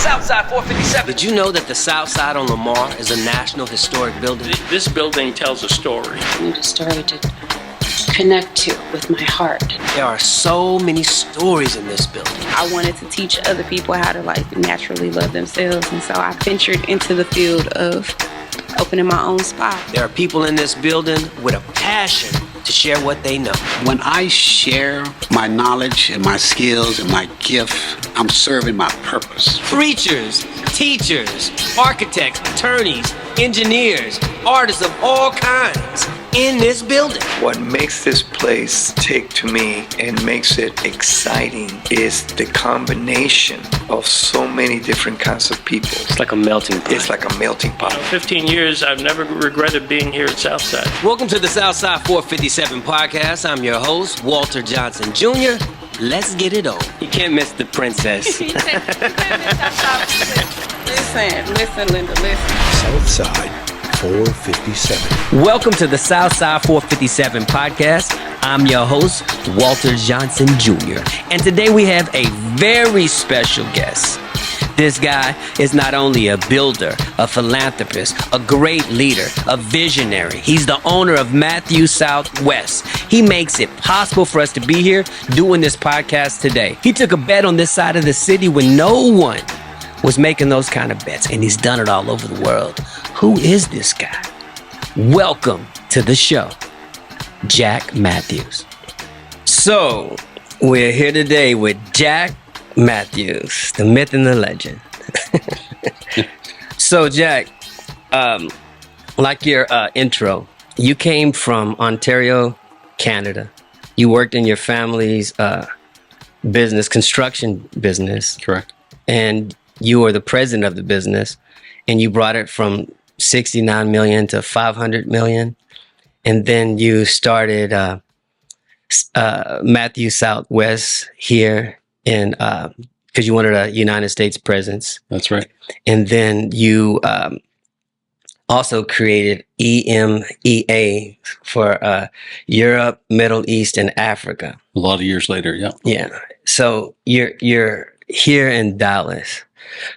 Southside 457. Did you know that the Southside on Lamar is a National Historic Building? This building tells a story. I need a story to connect to with my heart. There are so many stories in this building. I wanted to teach other people how to naturally love themselves, and so I ventured into the field of opening my own spot. There are people in this building with a passion to share what they know. When I share my knowledge and my skills and my gift, I'm serving my purpose. Preachers, teachers, architects, attorneys, engineers, artists of all kinds in this building. What makes this place take to me and makes it exciting is the combination of so many different kinds of people. It's like a melting pot. It's like a melting pot. 15 years, I've never regretted being here at Southside. Welcome to the Southside 457 podcast. I'm your host, Walter Johnson Jr. Let's get it on. You can't miss the princess. Listen, Linda, listen. Southside 457. Welcome to the Southside 457 podcast. I'm your host, Walter Johnson Jr. And today we have a very special guest. This guy is not only a builder, a philanthropist, a great leader, a visionary. He's the owner of Matthew Southwest. He makes it possible for us to be here doing this podcast today. He took a bet on this side of the city when no one was making those kind of bets, and he's done it all over the world. Who is this guy? Welcome to the show, Jack Matthews. So, we're here today with Jack Matthews, the myth and the legend. So, Jack, like your intro, you came from Ontario, Canada. You worked in your family's business, construction business. Correct. And you were the president of the business, and you brought it from 69 million to 500 million. And then you started Matthew Southwest here in, because you wanted a United States presence. That's right. And then you also created EMEA for Europe, Middle East, and Africa. A lot of years later, yeah. Yeah. So you're here in Dallas.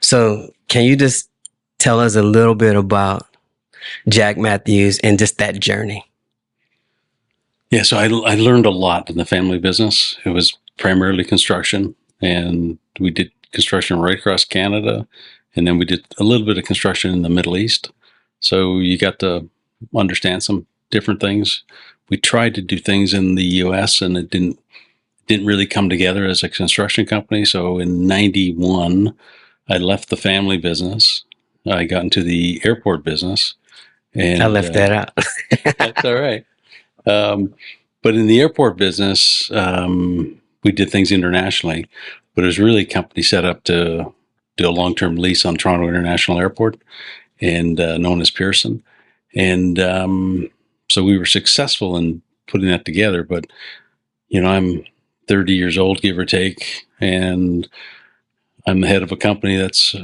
So can you just tell us a little bit about Jack Matthews and just that journey? Yeah, so I learned a lot in the family business. It was primarily construction, and we did construction right across Canada, and then we did a little bit of construction in the Middle East. So you got to understand some different things. We tried to do things in the U.S., and it didn't really come together as a construction company. So in 91, I left the family business. I got into the airport business. And I left that out. That's all right. But in the airport business, we did things internationally, but it was really a company set up to do a long-term lease on Toronto International Airport, and known as Pearson. And so we were successful in putting that together. But, I'm 30 years old, give or take, and I'm the head of a company that's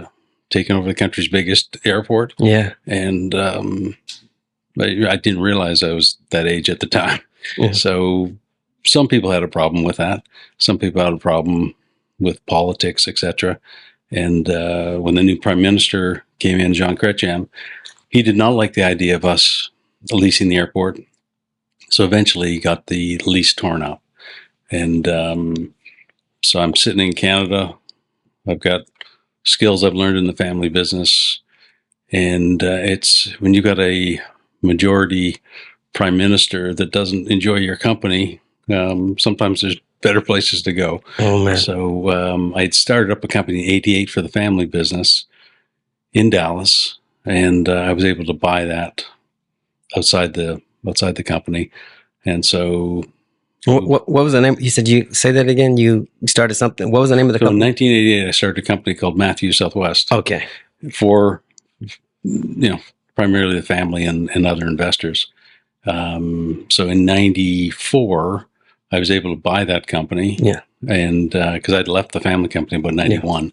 taken over the country's biggest airport. Yeah. And I didn't realize I was that age at the time. Yeah. So some people had a problem with that. Some people had a problem with politics, etc. And when the new prime minister came in, John Chrétien, he did not like the idea of us leasing the airport. So eventually he got the lease torn up. And so I'm sitting in Canada. I've got skills I've learned in the family business. And it's when you've got a majority prime minister that doesn't enjoy your company, sometimes there's better places to go. Oh, man. So I'd started up a company in 88 for the family business in Dallas, and I was able to buy that outside the company. And so what was the name? You said, you say that again? You started something. What was the name of the in company? 1988, I started a company called Matthew Southwest. Okay. For, primarily the family and other investors. So in 94, I was able to buy that company. Yeah. And because I'd left the family company about 91. Yeah.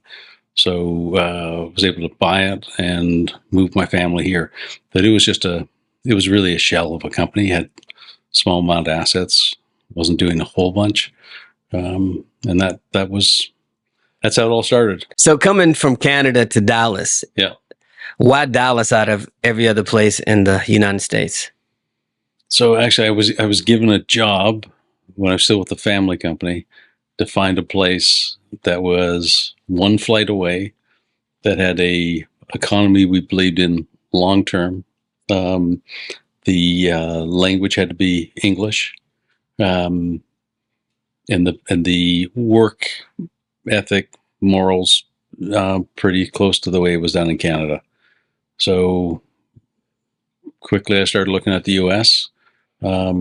So I was able to buy it and move my family here. But it was really a shell of a company. It had small amount of assets, wasn't doing a whole bunch. And that was that's how it all started. So coming from Canada to Dallas, Yeah. why Dallas out of every other place in the United States? So actually, I was given a job when I was still with the family company to find a place that was one flight away, that had a economy we believed in long term. The language had to be English, and the work ethic, morals, pretty close to the way it was done in Canada. So quickly, I started looking at the U.S.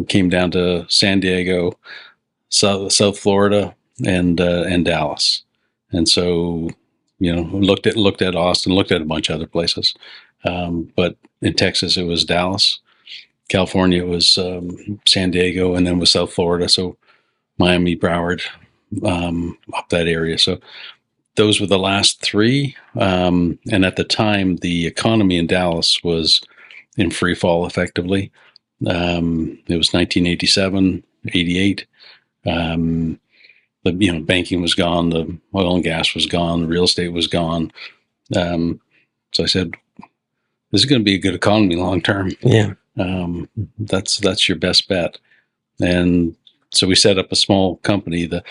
Came down to San Diego, South Florida, and Dallas, and so looked at Austin, looked at a bunch of other places, but in Texas it was Dallas, California it was San Diego, and then was South Florida, so Miami, Broward, up that area. So those were the last three, and at the time the economy in Dallas was in free fall effectively. It was 1987, 88. The banking was gone, the oil and gas was gone, the real estate was gone. So I said, "This is going to be a good economy long term. Yeah, that's your best bet." And so we set up a small company. The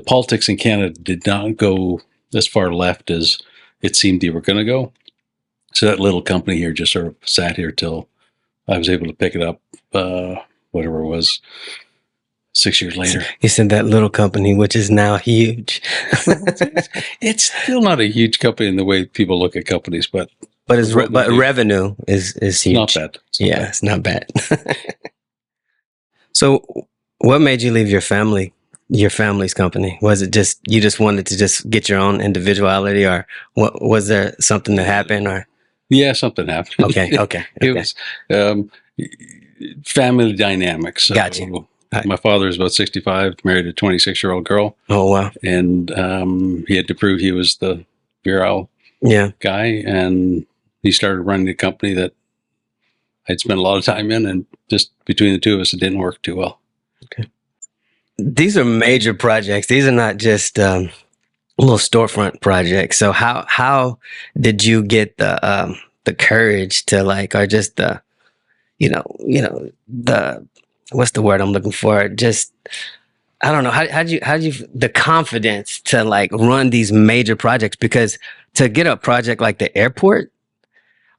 politics in Canada did not go as far left as it seemed they were going to go. So that little company here just sort of sat here till I was able to pick it up, whatever it was, 6 years later. you said that little company, which is now huge, It's still not a huge company in the way people look at companies, but but revenue is huge. not bad. It's not bad. So, what made you leave your family's company? Was it just you just wanted to just get your own individuality, or what was there something that happened, or? Yeah, something happened. Okay. It was family dynamics. So Gotcha. My father was about 65, married a 26-year-old girl, Oh wow. and he had to prove he was the virile Yeah. guy, and he started running a company that I'd spent a lot of time in, and just between the two of us, it didn't work too well. These are major projects. These are not just little storefront projects. So how did you get the courage to or just the the what's the word I'm looking for? Just I don't know. How'd you the confidence to run these major projects? Because to get a project like the airport,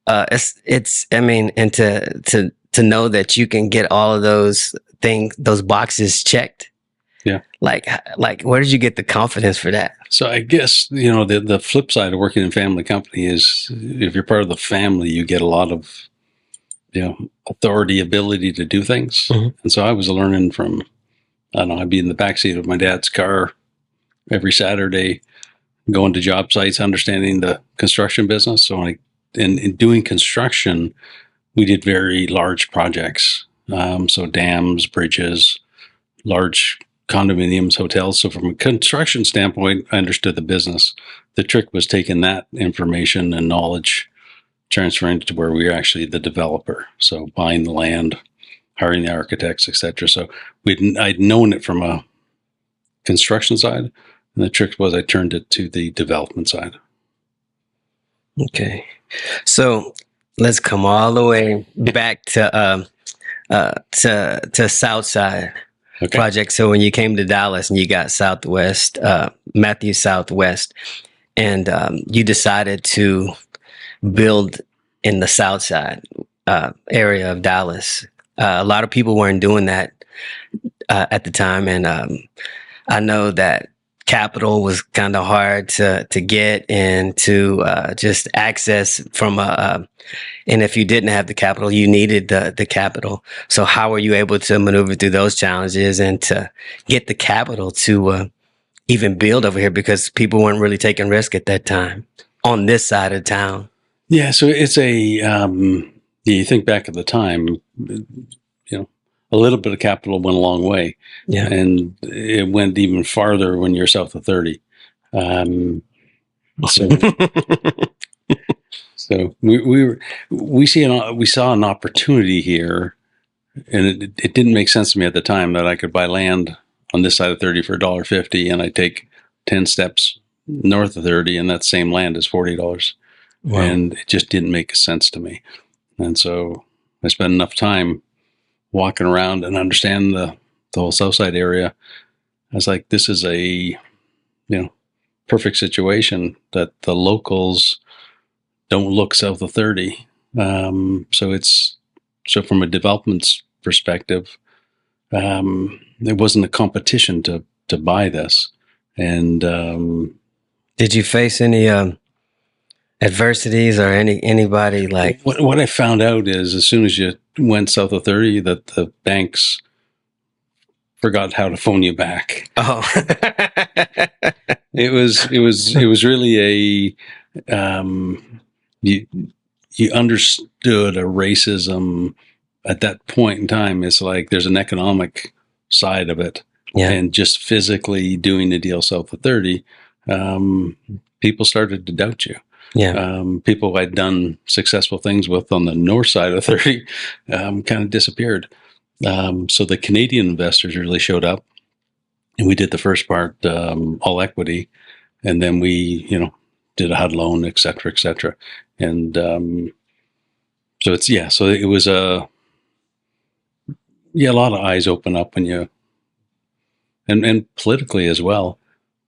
it's I mean, and to know that you can get all of those boxes checked. Yeah. Like where did you get the confidence for that? So I guess, the flip side of working in family company is if you're part of the family, you get a lot of, authority, ability to do things. Mhm. And so I was learning from, I don't know, I'd be in the backseat of my dad's car every Saturday, going to job sites, understanding the construction business. So in doing construction, we did very large projects. So dams, bridges, large condominiums, hotels. So from a construction standpoint, I understood the business. The trick was taking that information and knowledge, transferring it to where we were actually the developer. So buying the land, hiring the architects, etc. So I'd known it from a construction side, and the trick was I turned it to the development side. Okay. So let's come all the way back to Southside. Okay. Project. So when you came to Dallas and you got Southwest, Matthew Southwest, and you decided to build in the Southside area of Dallas, a lot of people weren't doing that at the time, and I know that capital was kind of hard to get and to just access from and if you didn't have the capital, you needed the capital. So how were you able to maneuver through those challenges and to get the capital to even build over here, because people weren't really taking risk at that time on this side of town? Yeah. So it's you think back at the time, a little bit of capital went a long way. Yeah. And it went even farther when you're south of 30. So we saw an opportunity here, and it didn't make sense to me at the time that I could buy land on this side of 30 for $1.50, and I take 10 steps north of 30, and that same land is $40. Wow. And it just didn't make sense to me. And so I spent enough time walking around and understand the whole Southside area. I was like, this is a, perfect situation that the locals don't look south of 30. So from a development perspective, there wasn't a competition to buy this. And did you face any adversities or anybody like? What I found out is as soon as you went south of 30, that the banks forgot how to phone you back. Oh, It was really you understood a racism at that point in time. It's like there's an economic side of it, yeah, and just physically doing the deal south of 30, people started to doubt you. yeah, People I'd done successful things with on the north side of 30 kind of disappeared. So the Canadian investors really showed up, and we did the first part all equity, and then we did a HUD loan, et cetera, and so it was a lot of eyes open up when you and politically as well.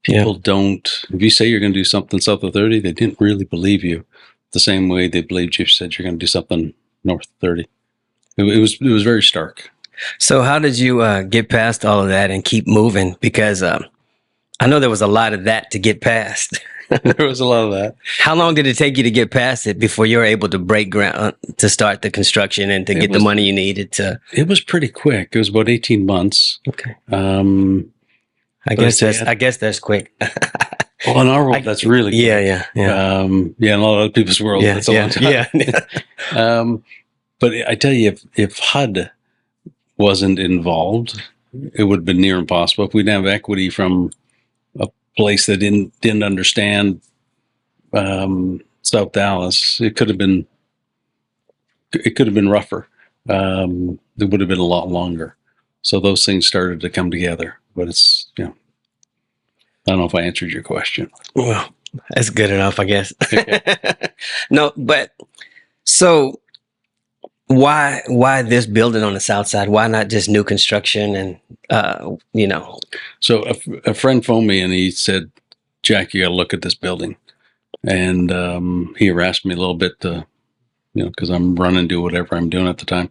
People don't, if you say you're going to do something south of 30, they didn't really believe you the same way they believed you said you're going to do something north of 30. It was very stark. So how did you get past all of that and keep moving? Because I know there was a lot of that to get past. There was a lot of that. How long did it take you to get past it before you were able to break ground to start the construction and to get the money you needed to? It was pretty quick. It was about 18 months. Okay. I guess that's quick. Well, in our world, that's really quick. Yeah. In a lot of other people's world, that's a long time. Yeah. But I tell you, if HUD wasn't involved, it would have been near impossible. If we didn't have equity from a place that didn't understand South Dallas, it could have been rougher. It would have been a lot longer. So those things started to come together. But it's I don't know if I answered your question. Well, that's good enough, I guess. No, but so why this building on the south side? Why not just new construction and So a friend phoned me and he said, "Jack, you got to look at this building." And he harassed me a little bit to, because I'm running, do whatever I'm doing at the time.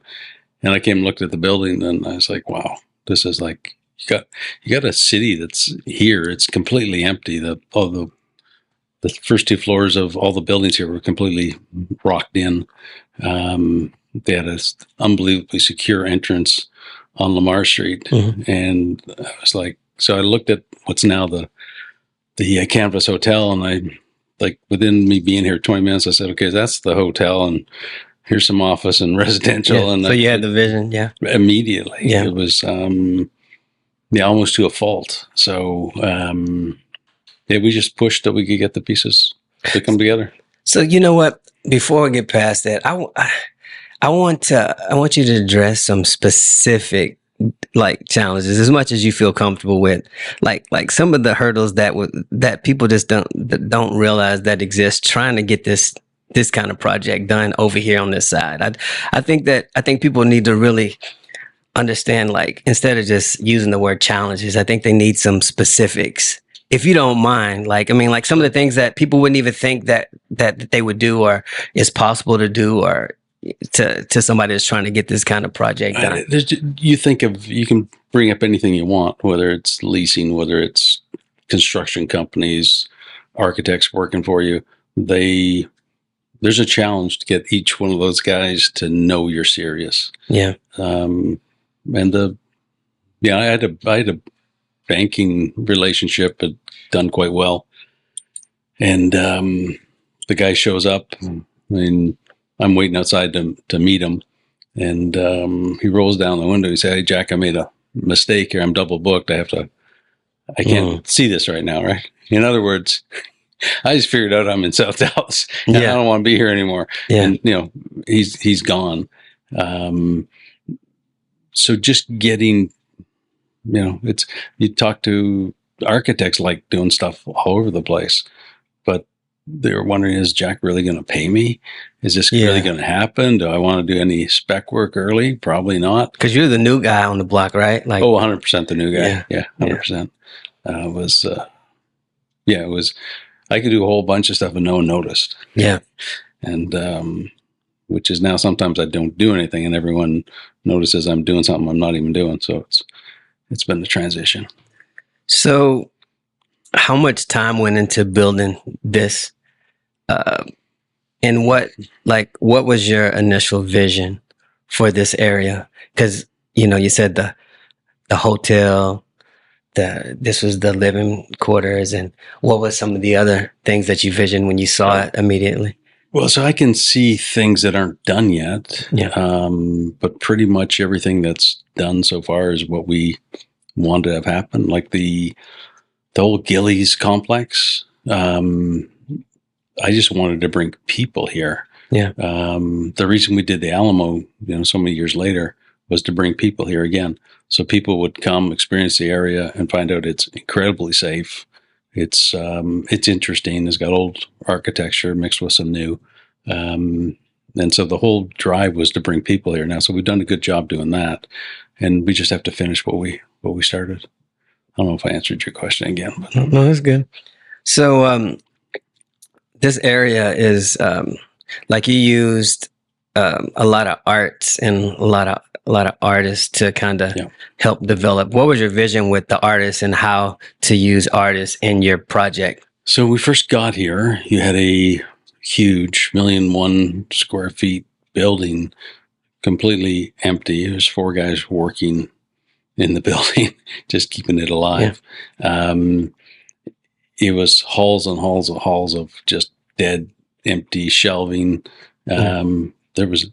And I came and looked at the building and I was like, wow, this is like, you got a city that's here. It's completely empty. The first two floors of all the buildings here were completely rocked in. They had an unbelievably secure entrance on Lamar Street. Mm-hmm. And I was like, so I looked at what's now the Canvas Hotel, and I, like, within me being here 20 minutes, I said, okay, that's the hotel, and here's some office and residential. Yeah. And so you had the vision, yeah. Immediately. Yeah. It was almost to a fault. So we just pushed that we could get the pieces to come together. So you know what? Before we get past that, I want you to address some specific challenges as much as you feel comfortable with, like some of the hurdles that people just don't realize that exist trying to get this kind of project done over here on this side. I think people need to really understand, instead of just using the word challenges, I think they need some specifics. If you don't mind, some of the things that people wouldn't even think that they would do or is possible to do or to somebody that's trying to get this kind of project done. You can bring up anything you want, whether it's leasing, whether it's construction companies, architects working for you. There's a challenge to get each one of those guys to know you're serious. Yeah. I had a banking relationship had done quite well, and the guy shows up. I'm waiting outside to meet him, and he rolls down the window. He said, "Hey, Jack, I made a mistake here. I'm double booked. I can't see this right now." Right. In other words, I just figured out I'm in South Dallas. And I don't want to be here anymore. Yeah. And he's gone. So just getting, you talk to architects like doing stuff all over the place, but they were wondering, is Jack really going to pay me? Is this really going to happen? Do I want to do any spec work early? Probably not. Because you're the new guy on the block, right? Like, 100% the new guy. Yeah, 100%. It was, I could do a whole bunch of stuff and no one noticed. Yeah. And, which is now sometimes I don't do anything and everyone notices I'm doing something I'm not even doing. So it's been the transition. So how much time went into building this? And what was your initial vision for this area? Because, you said the hotel, this was the living quarters, and what was some of the other things that you visioned when you saw it immediately? Well, so I can see things that aren't done yet, but pretty much everything that's done so far is what we want to have happen. Like the whole Gillies complex, I just wanted to bring people here. Yeah. The reason we did the Alamo, so many years later, was to bring people here again. So people would come, experience the area, and find out it's incredibly safe. It's interesting. It's got old architecture mixed with some new. And so the whole drive was to bring people here now. So we've done a good job doing that. And we just have to finish what we started. I don't know if I answered your question again. But. No, that's good. So this area is like you used a lot of arts and a lot of artists to kind of help develop. What was your vision with the artists and how to use artists in your project? So when we first got here, you had a huge 1,000,001 square feet building, completely empty. There's 4 guys working in the building, just keeping it alive. Yeah. It was halls and halls and halls of just dead, empty shelving. There was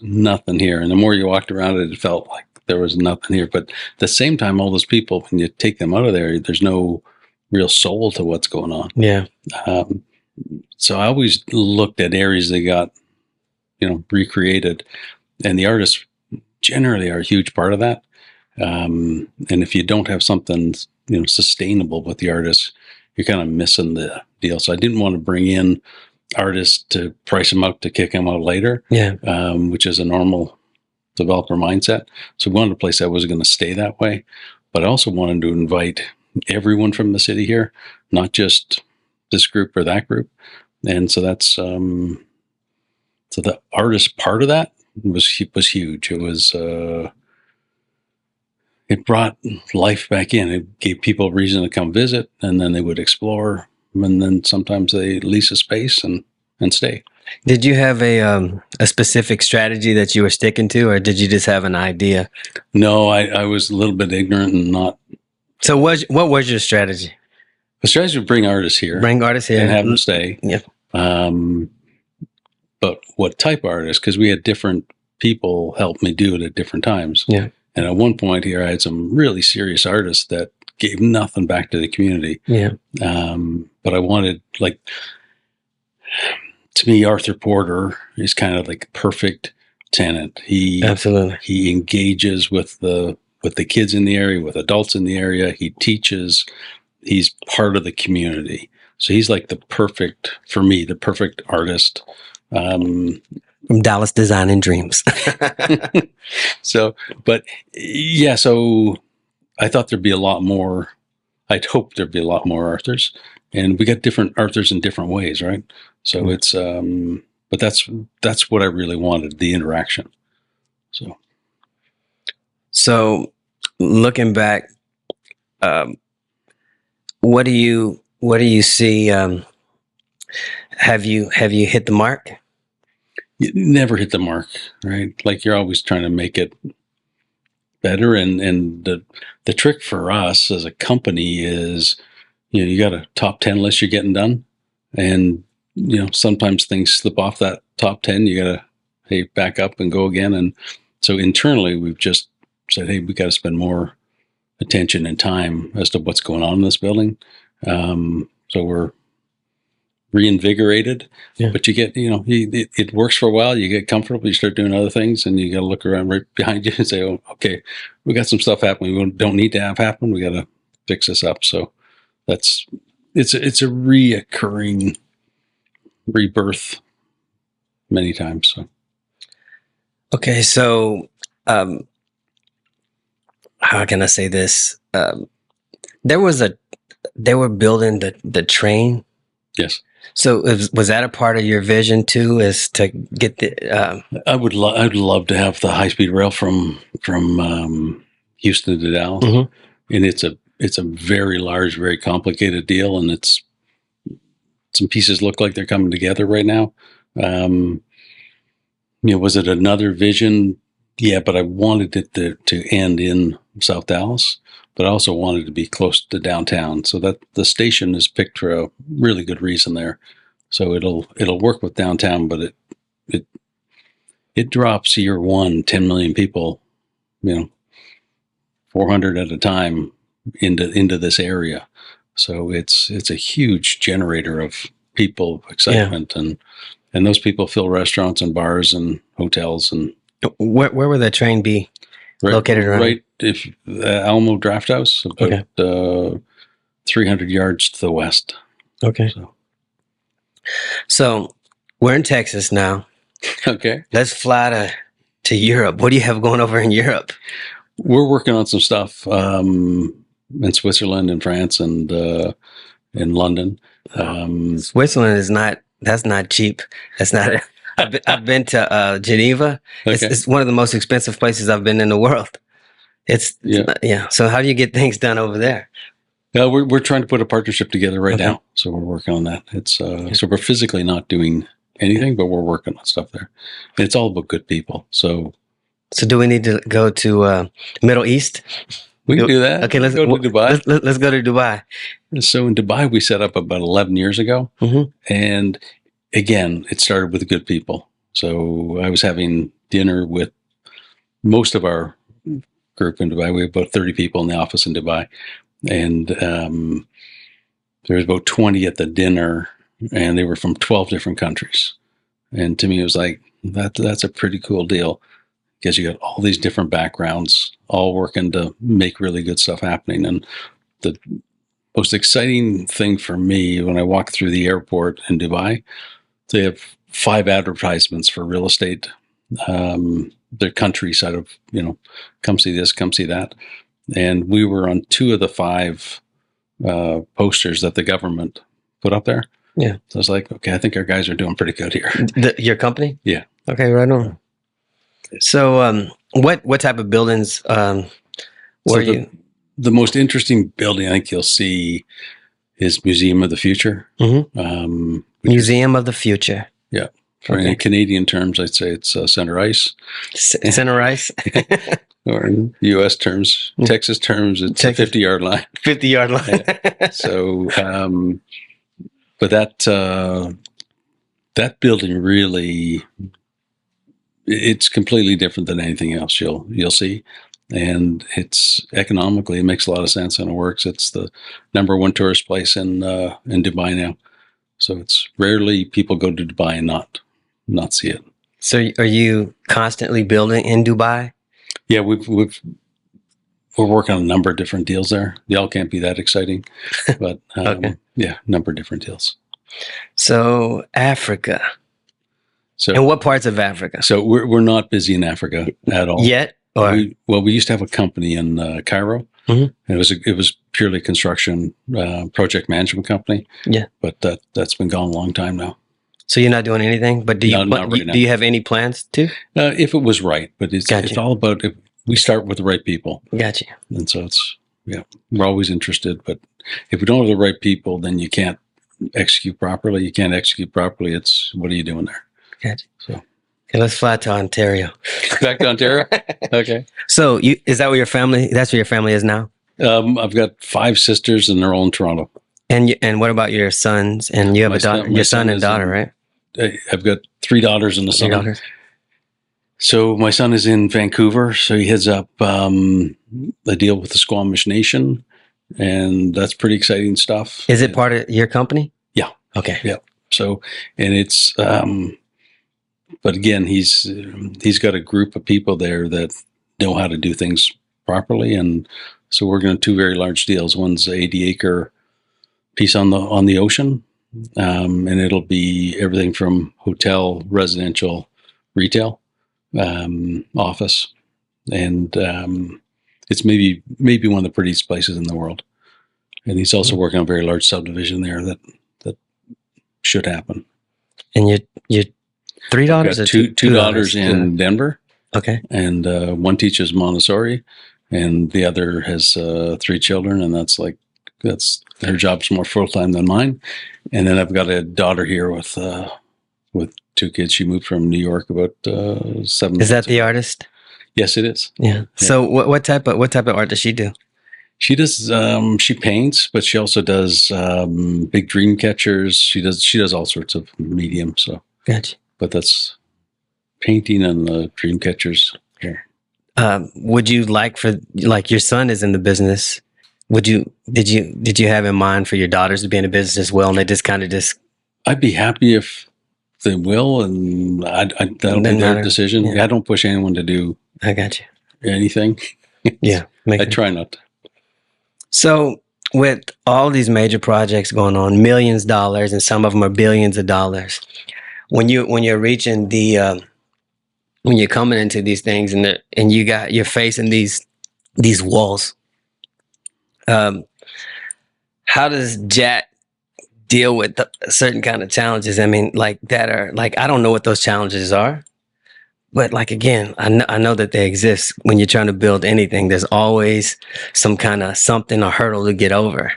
nothing here. And the more you walked around it, it felt like there was nothing here. But at the same time, all those people, when you take them out of there, there's no real soul to what's going on. Yeah. So I always looked at areas that got, recreated, and the artists generally are a huge part of that. And if you don't have something, sustainable with the artists, you're kind of missing the deal. So I didn't want to bring in artists to price them out to kick them out later, which is a normal developer mindset. So we wanted a place that was going to stay that way, but I also wanted to invite everyone from the city here, not just this group or that group. And so that's so the artist part of that was huge. It was it brought life back in. It gave people a reason to come visit, and then they would explore, and then sometimes they lease a space and stay. Did you have a specific strategy that you were sticking to, or did you just have an idea? No, I was a little bit ignorant and not. So what was your strategy? The strategy was bring artists here. Bring artists here. And have them stay. Yeah. But what type of artists? Because we had different people help me do it at different times. Yeah. And at one point here, I had some really serious artists that gave nothing back to the community. Yeah. But I wanted, to me, Arthur Porter is kind of like a perfect tenant. Absolutely. He engages with the kids in the area, with adults in the area. He teaches. He's part of the community. So he's like the perfect artist. From Dallas Design & Dreams. So I thought there'd be a lot more. I'd hoped there'd be a lot more Arthurs, and we got different Arthurs in different ways, right? So it's, but that's what I really wanted, the interaction. So looking back, what do you see? Have you hit the mark? You never hit the mark, right? Like you're always trying to make it better. And the trick for us as a company is, you got a top 10 list you're getting done. And, sometimes things slip off that top 10. You got to, back up and go again. And so internally we've just said, we got to spend more attention and time as to what's going on in this building. So we're reinvigorated, but you get, it works for a while. You get comfortable, you start doing other things, and you got to look around right behind you and say, oh, okay, we got some stuff happening we don't need to have happen. We got to fix this up. So it's a reoccurring rebirth many times. So. Okay, so how can I say this? They were building the train. Yes. So was that a part of your vision too? Is to get the? I'd love to have the high speed rail from Houston to Dallas, and it's a very large, very complicated deal, and it's some pieces look like they're coming together right now. Was it another vision? Yeah, but I wanted it to end in South Dallas, but I also wanted to be close to downtown, so that the station is picked for a really good reason there. So it'll work with downtown, but it drops year one, 10 million people, 400 at a time into this area. So it's a huge generator of people, excitement, and those people fill restaurants and bars and hotels. And where would that train be located around? Right, if Alamo Draft House, about 300 yards to the west. Okay. So we're in Texas now. Okay. Let's fly to Europe. What do you have going over in Europe? We're working on some stuff in Switzerland and France and in London. Switzerland that's not cheap. That's not. I've been to Geneva. Okay. It's one of the most expensive places I've been in the world. So how do you get things done over there? We're trying to put a partnership together right now, so we're working on that. It's so we're physically not doing anything, but we're working on stuff there. And it's all about good people. So do we need to go to Middle East? We can do that. Okay, let's go to Dubai. Let's go to Dubai. So in Dubai, we set up about 11 years ago, and again, it started with good people. So I was having dinner with most of our group in Dubai. We have about 30 people in the office in Dubai. And there was about 20 at the dinner, and they were from 12 different countries. And to me, it was like, that's a pretty cool deal, because you got all these different backgrounds all working to make really good stuff happening. And the most exciting thing for me, when I walk through the airport in Dubai, they have 5 advertisements for real estate. Their countryside of, come see this, come see that. And we were on 2 of the 5 posters that the government put up there. Yeah. So I was like, okay, I think our guys are doing pretty good here. Your company? Yeah. Okay, right on. So what type of buildings were you? The most interesting building I think you'll see is Museum of the Future. Museum of the Future. Yeah. In Canadian terms, I'd say it's Center Ice. Center Ice. Or in U.S. terms, Texas terms, it's a 50-yard line. 50-yard line. Yeah. So, but that building really, it's completely different than anything else you'll see, and it's economically, it makes a lot of sense and it works. It's the number 1 tourist place in Dubai now, so it's rarely people go to Dubai and not see it. So, are you constantly building in Dubai? Yeah, we're working on a number of different deals there. They all can't be that exciting, but number of different deals. So Africa. So, and what parts of Africa? So we're not busy in Africa at all Yet. Or we used to have a company in Cairo. And it was purely construction project management company. Yeah, but that's been gone a long time now. So you're not doing anything, but do you have any plans to? If it was right, but it's all about if we start with the right people. Gotcha. And so we're always interested, but if we don't have the right people, then you can't execute properly. You can't execute properly. It's what are you doing there? Gotcha. So okay, let's fly to Ontario. Back to Ontario. Okay. So is that where your family? That's where your family is now. I've got 5 sisters, and they're all in Toronto. And what about your sons? And you have a daughter, your son and daughter, right? I've got 3 daughters and a son. 3 daughters. So my son is in Vancouver, so he heads up a deal with the Squamish Nation, and that's pretty exciting stuff. Is it part of your company? Yeah. Okay. Yeah. So, and it's, but again, he's got a group of people there that know how to do things properly, and so we're going to 2 very large deals. One's 80-acre piece on the ocean, and it'll be everything from hotel, residential, retail, office, and it's maybe one of the prettiest places in the world. And he's also working on a very large subdivision there that should happen. And your three daughters, Got or two daughters in Denver, Okay. and one teaches Montessori, and the other has 3 children, and that's her job's more full time than mine. And then I've got a daughter here with 2 kids. She moved from New York about 7 Is that months the ago. artist? Yes, it is. Yeah. So what type of art does she do? She does. She paints, but she also does big dream catchers. She does all sorts of medium. So, Gotcha. but that's painting and the dream catchers. Yeah. Would you like your son is in the business? Did you have in mind for your daughters to be in the business as well, and they just I'd be happy if they will, and that'll be their decision. Yeah. I don't push anyone to do. I got you. Anything. Yeah. I try not to. So with all these major projects going on, millions of dollars, and some of them are billions of dollars, when you're reaching when you're coming into these things and you're facing these walls, how does Jack deal with certain kind of challenges? I mean, like that are like, I don't know what those challenges are, but like, again, I know that they exist. When you're trying to build anything, there's always some kind of something or hurdle to get over.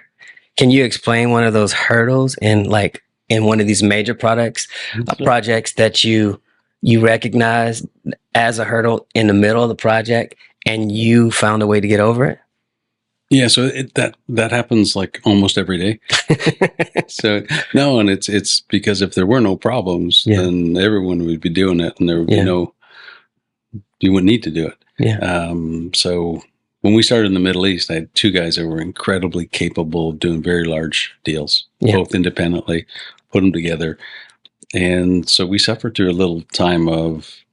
Can you explain one of those hurdles in one of these major projects that you recognize as a hurdle in the middle of the project and you found a way to get over it? Yeah, so that happens like almost every day. So no, and it's because if there were no problems, then everyone would be doing it, and there would be you wouldn't need to do it. Yeah. So when we started in the Middle East, I had 2 guys that were incredibly capable of doing very large deals, both independently, put them together, and so we suffered through a little time of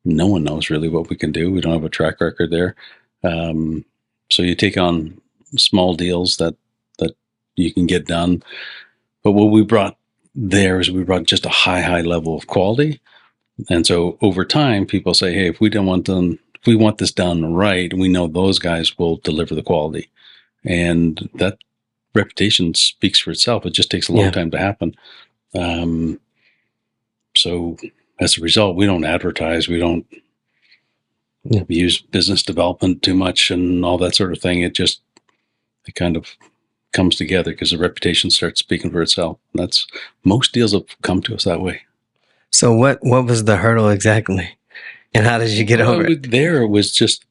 no one knows really what we can do. We don't have a track record there. So you take on small deals that you can get done. But what we brought there is we brought just a high level of quality. And so over time, people say, hey, if we want this done right, we know those guys will deliver the quality. And that reputation speaks for itself. It just takes a long time to happen. So as a result, we don't advertise. We don't use business development too much and all that sort of thing. It kind of comes together because the reputation starts speaking for itself. That's most deals have come to us that way. So what was the hurdle exactly, and how did you get over it? There it was just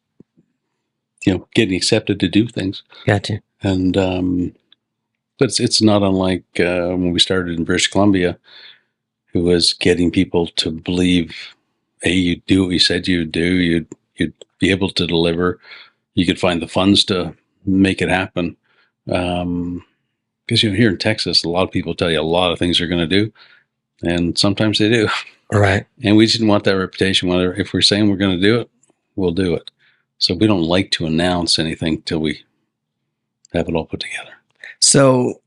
getting accepted to do things. Gotcha. And but it's not unlike when we started in British Columbia. It was getting people to believe, hey, you'd do what you said you'd do. You'd be able to deliver. You could find the funds to make it happen. Because here in Texas, a lot of people tell you a lot of things they're going to do, and sometimes they do. Right. And we didn't want that reputation. Whether if we're saying we're going to do it, we'll do it. So we don't like to announce anything till we have it all put together. So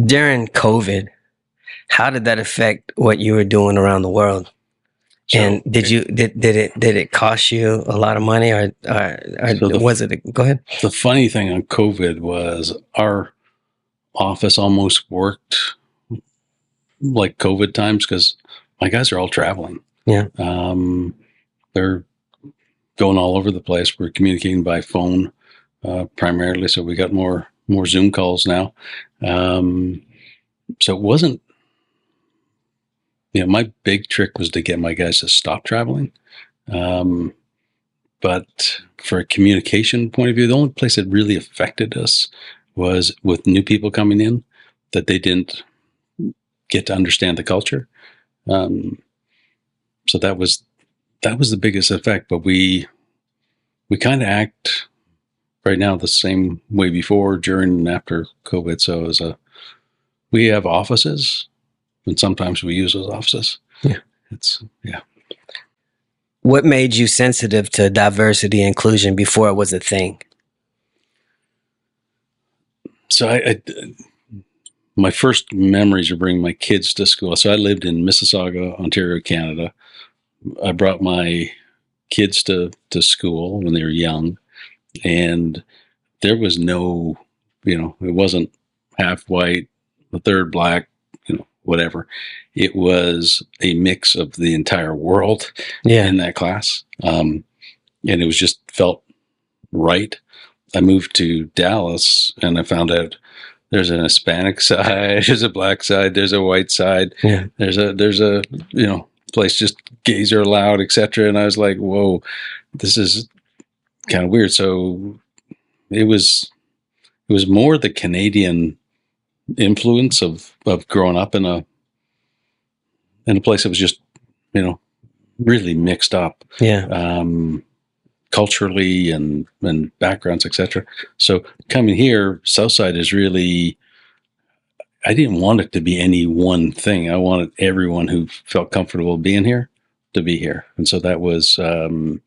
during COVID, how did that affect what you were doing around the world? And did it cost you a lot of money, or was it? Go ahead. The funny thing on COVID was our office almost worked like COVID times because my guys are all traveling. Yeah. They're going all over the place. We're communicating by phone primarily, so we got more Zoom calls now. So it wasn't. My big trick was to get my guys to stop traveling. But for a communication point of view, the only place that really affected us was with new people coming in, that they didn't get to understand the culture. So that was the biggest effect. But we kind of act right now the same way before, during, and after COVID. So we have offices. And sometimes we use those offices. Yeah. What made you sensitive to diversity and inclusion before it was a thing? So my first memories of bringing my kids to school. So I lived in Mississauga, Ontario, Canada. I brought my kids to school when they were young, and there was no, it wasn't half white, a third black, whatever. It was a mix of the entire world in that class. And it was just felt right. I moved to Dallas and I found out there's an Hispanic side, there's a black side, there's a white side, there's a place just gays are allowed, etc. And I was like, whoa, this is kind of weird. So it was more the Canadian influence of growing up in a place that was just really mixed up culturally and backgrounds, etc. So coming here, Southside is really, I didn't want it to be any one thing. I wanted everyone who felt comfortable being here to be here. And so that was, it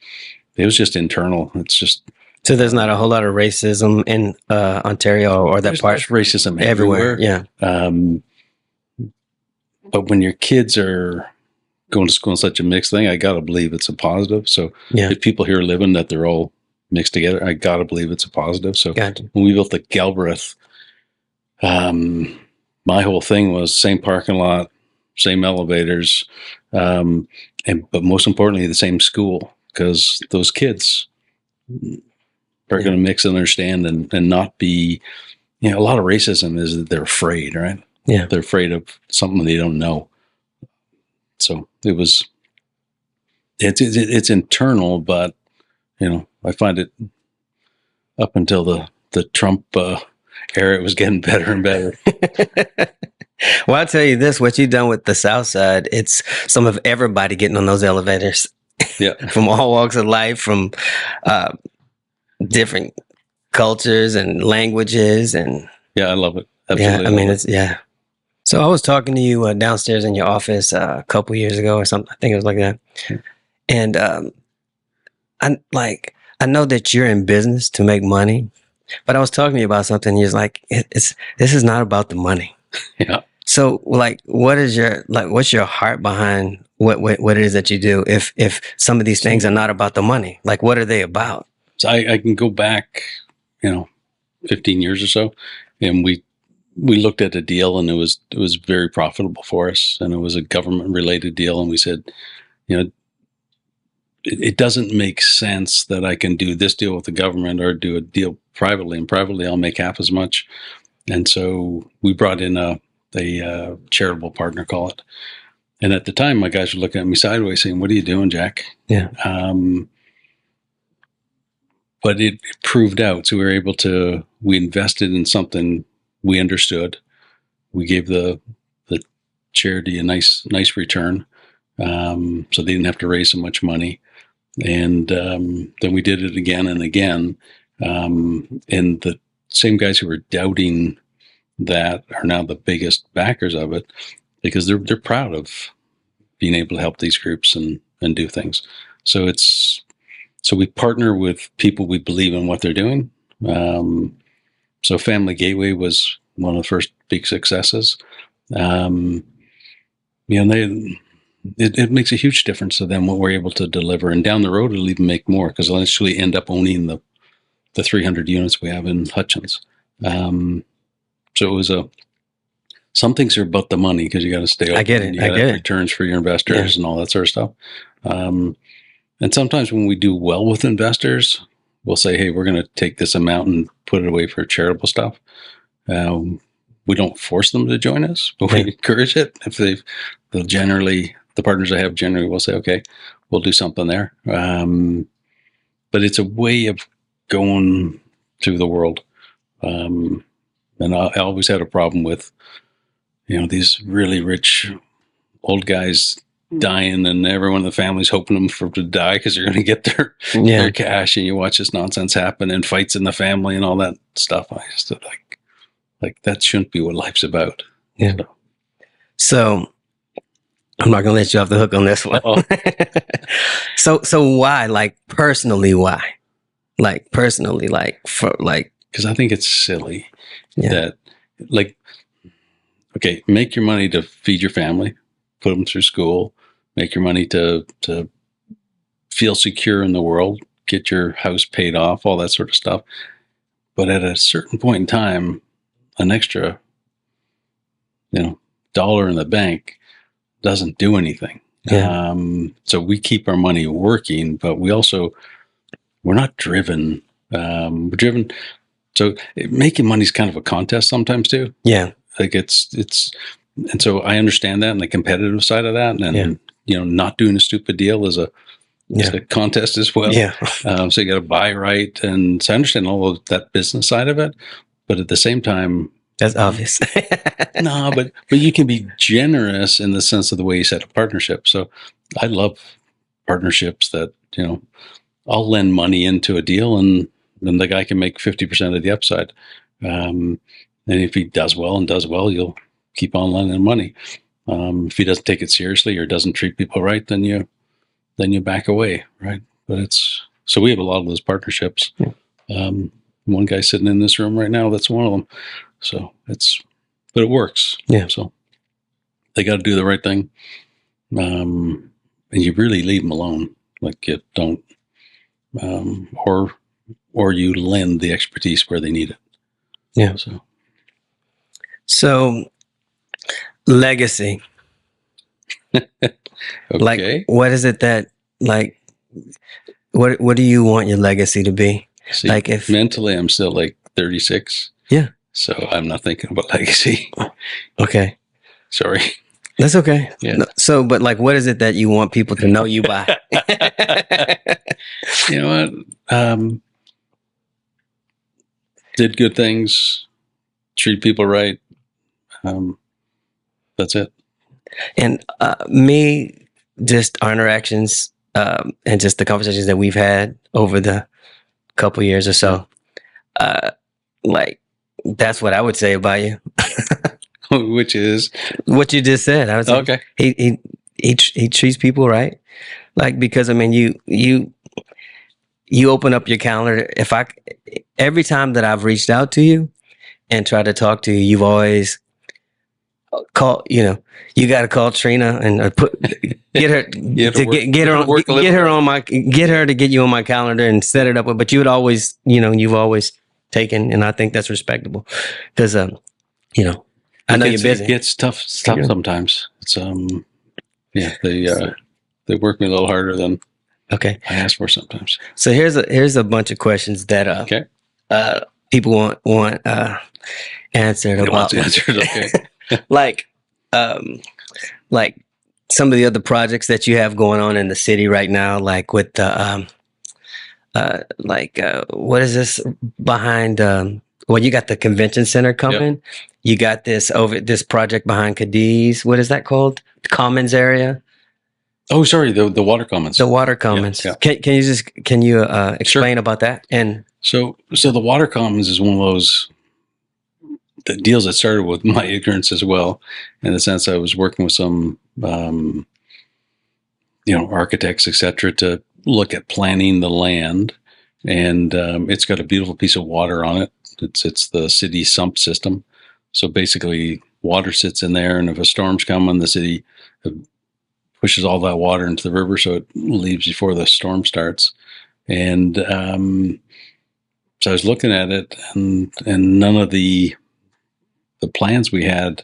was just internal. It's just. So there's not a whole lot of racism in Ontario or that part? There's racism everywhere. Yeah. But when your kids are going to school in such a mixed thing, I got to believe it's a positive. So if people here living that they're all mixed together, I got to believe it's a positive. So when we built the Galbraith, my whole thing was same parking lot, same elevators, but most importantly, the same school, because those kids are going to mix and understand and not be, a lot of racism is that they're afraid, right? Yeah. They're afraid of something they don't know. So it's internal, but, I find it up until the Trump era, it was getting better and better. Well, I'll tell you this, what you've done with the Southside, it's some of everybody getting on those elevators. Yeah. From all walks of life, from different cultures and languages. And yeah, I love it. Absolutely. Yeah, I mean, So I was talking to you downstairs in your office a couple years ago or something. I think it was like that. Yeah. And I know that you're in business to make money, but I was talking to you about something. You're like, this is not about the money. Yeah. So what's your heart behind what it is that you do? If some of these things are not about the money, like what are they about? So I can go back, 15 years or so, and we looked at a deal and it was very profitable for us, and it was a government related deal. And we said, it doesn't make sense that I can do this deal with the government or do a deal privately, and privately I'll make half as much. And so we brought in a charitable partner, call it. And at the time, my guys were looking at me sideways saying, what are you doing, Jack? Yeah. But it proved out. So we invested in something we understood. We gave the charity a nice return. So they didn't have to raise so much money. And then we did it again and again. And the same guys who were doubting that are now the biggest backers of it, because they're proud of being able to help these groups and do things. So we partner with people we believe in what they're doing. So Family Gateway was one of the first big successes. It makes a huge difference to them what we're able to deliver, and down the road it'll even make more, because I'll actually end up owning the 300 units we have in Hutchins. So it was some things are about the money, because you got to stay open. I get it. You got returns for your investors and all that sort of stuff. And sometimes when we do well with investors, we'll say, hey, we're going to take this amount and put it away for charitable stuff. We don't force them to join us, but we encourage it. If they'll generally, the partners I have generally will say, okay, we'll do something there. But it's a way of going through the world. And I always had a problem with, these really rich old guys dying, and everyone in the family's hoping them to die because they're going to get their cash, and you watch this nonsense happen and fights in the family and all that stuff. I just like that shouldn't be what life's about. Yeah. So I'm not going to let you off the hook on this one. So why, personally, why? because I think it's silly Yeah. that, like, okay, make your money to feed your family, put them through school, make your money to feel secure in the world, get your house paid off, all that sort of stuff. But at a certain point in time, an extra, dollar in the bank doesn't do anything. Yeah. So we keep our money working, but we're not driven. We're driven. So making money is kind of a contest sometimes too. Yeah. Like it's, and so I understand that and the competitive side of that. And, not doing a stupid deal is a contest as well. Yeah. So you got to buy right. And so I understand all of that business side of it, but at the same time, That's obvious. no, but you can be generous in the sense of the way you set a partnership. So I love partnerships that, I'll lend money into a deal and then the guy can make 50% of the upside. And if he does well, you'll keep on lending money. If he doesn't take it seriously or doesn't treat people right, then you back away, right? But so we have a lot of those partnerships. Yeah. One guy sitting in this room right now, that's one of them. So but it works. Yeah. So they got to do the right thing. And you really leave them alone. Like you don't, or you lend the expertise where they need it. Yeah. So legacy. Okay. Like, what is it that, like, what do you want your legacy to be? See, like if mentally I'm still like 36. Yeah. So I'm not thinking about legacy. Okay. Sorry. That's okay. Yeah. No, so, but like, what is it that you want people to know you by? You know what? Did good things, treat people right. That's it. And me, just our interactions and just the conversations that we've had over the couple years or so, like, that's what I would say about you. Which is what you just said. I was okay. He treats people right, like, because I mean you open up your calendar. Every time that I've reached out to you and tried to talk to you, you've always called. You got to call Trina and get her to get you on my calendar and set it up. But you would always, you've always taken, and I think that's respectable because I know you're busy. It gets tough sometimes. It's they work me a little harder than I ask for sometimes. So here's a bunch of questions that people want answered about. Okay. like some of the other projects that you have going on in the city right now, like with the what is this behind? Well, you got the convention center coming. Yep. You got this project behind Cadiz. What is that called? The Commons area. Oh, sorry, the water commons. The water commons. Yeah. Can you explain about that? And so the water commons is one of those the deals that started with my ignorance as well, in the sense I was working with some architects, etc., to look at planning the land, and it's got a beautiful piece of water on it. It's the city sump system. So basically, water sits in there, and if a storm's coming, the city pushes all that water into the river, so it leaves before the storm starts. And so I was looking at it, and none of the plans we had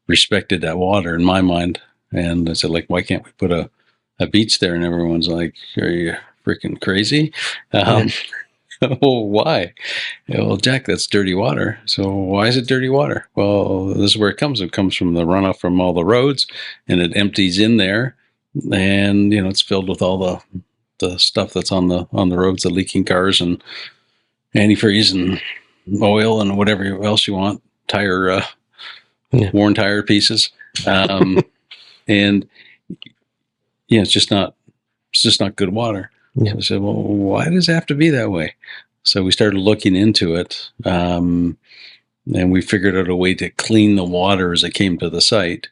respected that water in my mind. And I said, like, why can't we put a beach there? And everyone's like, are you freaking crazy? Well, why? Well, Jack, that's dirty water. So why is it dirty water? Well, this is where it comes. It comes from the runoff from all the roads, and it empties in there, and it's filled with all the stuff that's on the roads, the leaking cars and antifreeze and oil and whatever else you want, worn tire pieces, and it's just not good water. Yeah. So I said, well, why does it have to be that way? So we started looking into it, and we figured out a way to clean the water as it came to the site,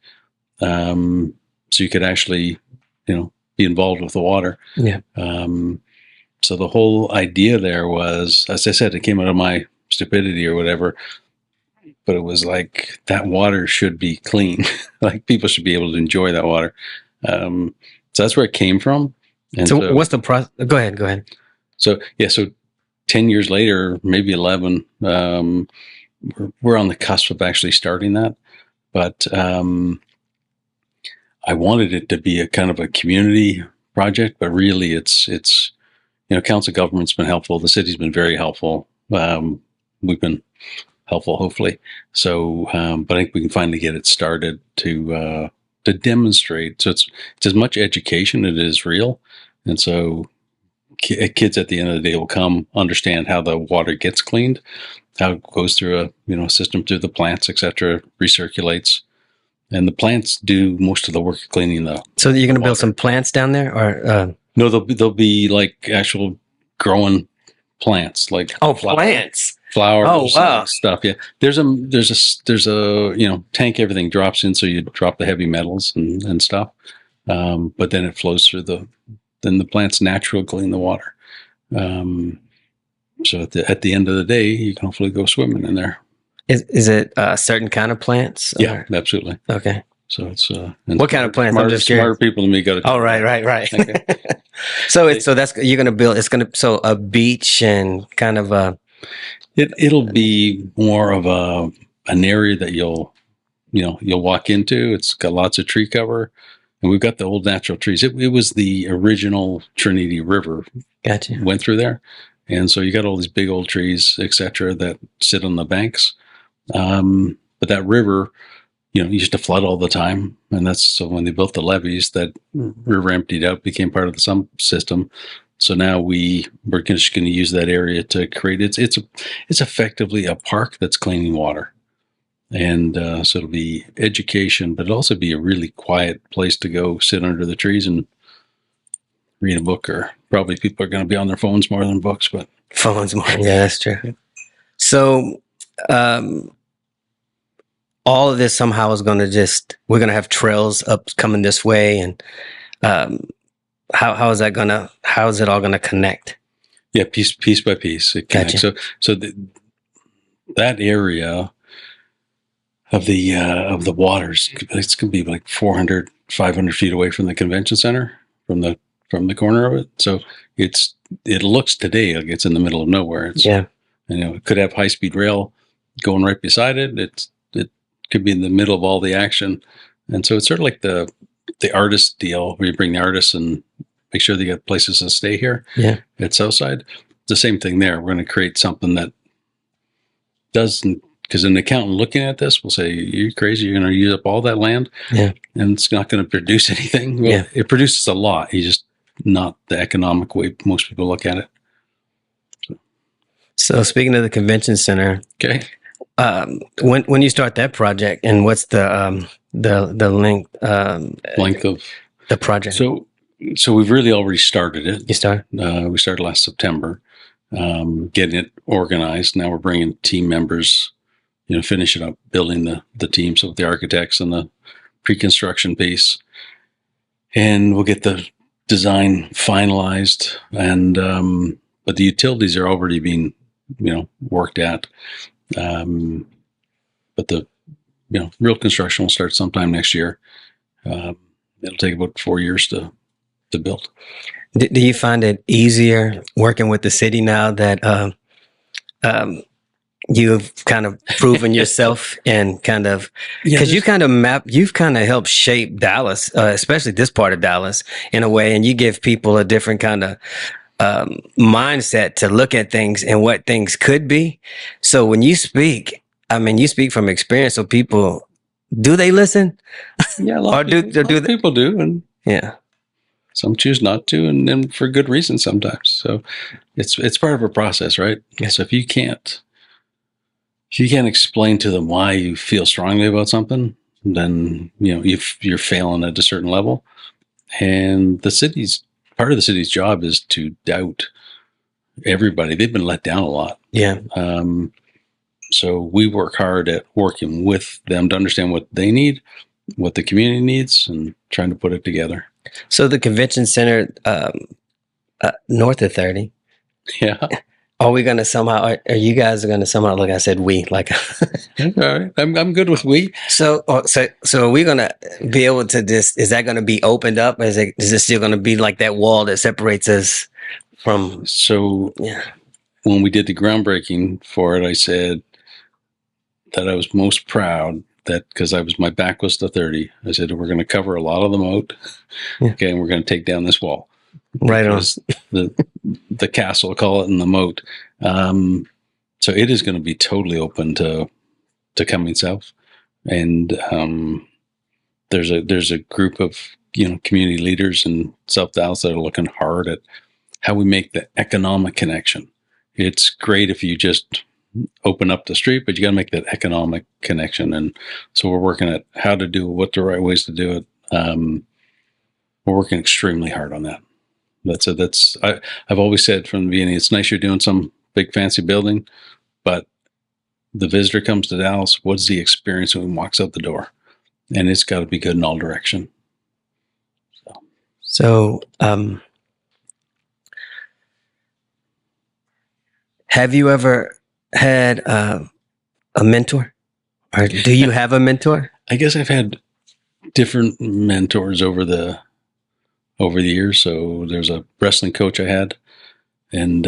so you could actually, be involved with the water. Yeah. So the whole idea there was, as I said, it came out of my stupidity or whatever. But it was like that water should be clean. Like people should be able to enjoy that water. So that's where it came from. And So what's the process? Go ahead. So 10 years later, maybe 11, we're on the cusp of actually starting that. But I wanted it to be a kind of a community project, but really it's council government's been helpful. The city's been very helpful. We've been helpful, hopefully. So, but I think we can finally get it started to demonstrate. So it's as much education as it is real. And so kids at the end of the day will come understand how the water gets cleaned, how it goes through a system through the plants, etc., recirculates. And the plants do most of the work of cleaning the. So you're going to build water. some plants down there, or No, they'll be like actual growing plants, like plants. flowers. Oh, wow. And stuff. Yeah, there's a tank. Everything drops in, so you drop the heavy metals and stuff. But then it flows through then the plants naturally clean the water. So at the end of the day, you can hopefully go swimming in there. Is it a certain kind of plants? Yeah, absolutely. Okay. So it's What kind of plants? I'm just curious. Smarter people than me got to. Oh, right. Okay. So you're going to build. It's going to a beach and kind of a. It'll be more of an area that you'll walk into. It's got lots of tree cover, and we've got the old natural trees. It was the original Trinity River. Gotcha. Went through there, and so you got all these big old trees, etc., that sit on the banks. But that river, used to flood all the time, and so when they built the levees, that river emptied out, became part of the sump system. So now we're just going to use that area to create it's effectively a park that's cleaning water, and so it'll be education, but it'll also be a really quiet place to go sit under the trees and read a book. Or probably people are going to be on their phones more than books, but Phones more. Yeah, that's true. So, all of this somehow is going to we're going to have trails up coming this way, and how is it all going to connect? Yeah, piece by piece it connects. Gotcha. So that area of the waters, it's going to be like 400, 500 feet away from the convention center, from the corner of it. So it looks today like it's in the middle of nowhere. It could have high speed rail going right beside it. It could be in the middle of all the action, and so it's sort of like the artist deal where you bring the artists and make sure they get places to stay here. Yeah. At Southside, the same thing there. We're going to create something that doesn't, because an accountant looking at this will say, "You're crazy. You're going to use up all that land, Yeah. and it's not going to produce anything." Well, Yeah. It produces a lot. It's just not the economic way most people look at it. So speaking of the convention center, Okay. when you start that project, and what's the Length of the project? So we've really already started it. You start. We started last September, getting it organized. Now we're bringing team members, finish it up, building the team. So with the architects and the pre-construction piece, and we'll get the design finalized. And but the utilities are already being, worked at. But the real construction will start sometime next year. It'll take about 4 years to build. Do you find it easier working with the city now that you've kind of proven yourself and kind of, because you've kind of helped shape Dallas, especially this part of Dallas in a way, and you give people a different kind of mindset to look at things and what things could be. So when you speak, you speak from experience. So people, do they listen? Yeah, a lot of people do, and yeah. Some choose not to, and then for good reason sometimes. So it's part of a process, right? Yeah. So if you can't explain to them why you feel strongly about something, then you're failing at a certain level. And part of the city's job is to doubt everybody. They've been let down a lot. Yeah. So we work hard at working with them to understand what they need, what the community needs, and trying to put it together. So the convention center, north of 30. Yeah. Are we gonna somehow? Are you guys gonna somehow? Like I said, we like. All right. I'm good with we. So are we gonna be able to just? Is that gonna be opened up? Is this still gonna be like that wall that separates us from? So Yeah. when we did the groundbreaking for it, I said that I was most proud that because my back was to 30. I said we're going to cover a lot of the moat. Yeah. Okay, and we're going to take down this wall. Right on. Because the castle, call it, in the moat. So it is going to be totally open to coming south, and there's a group of community leaders in South Dallas that are looking hard at how we make the economic connection. It's great if you just open up the street, but you got to make that economic connection, and so we're working at how to do what the right ways to do it. We're working extremely hard on that. I've always said from the beginning, it's nice you're doing some big fancy building, but the visitor comes to Dallas, what's the experience when he walks out the door? And it's got to be good in all direction. So, have you ever had a mentor, or do you have a mentor? I guess I've had different mentors over the years. So there's a wrestling coach I had, and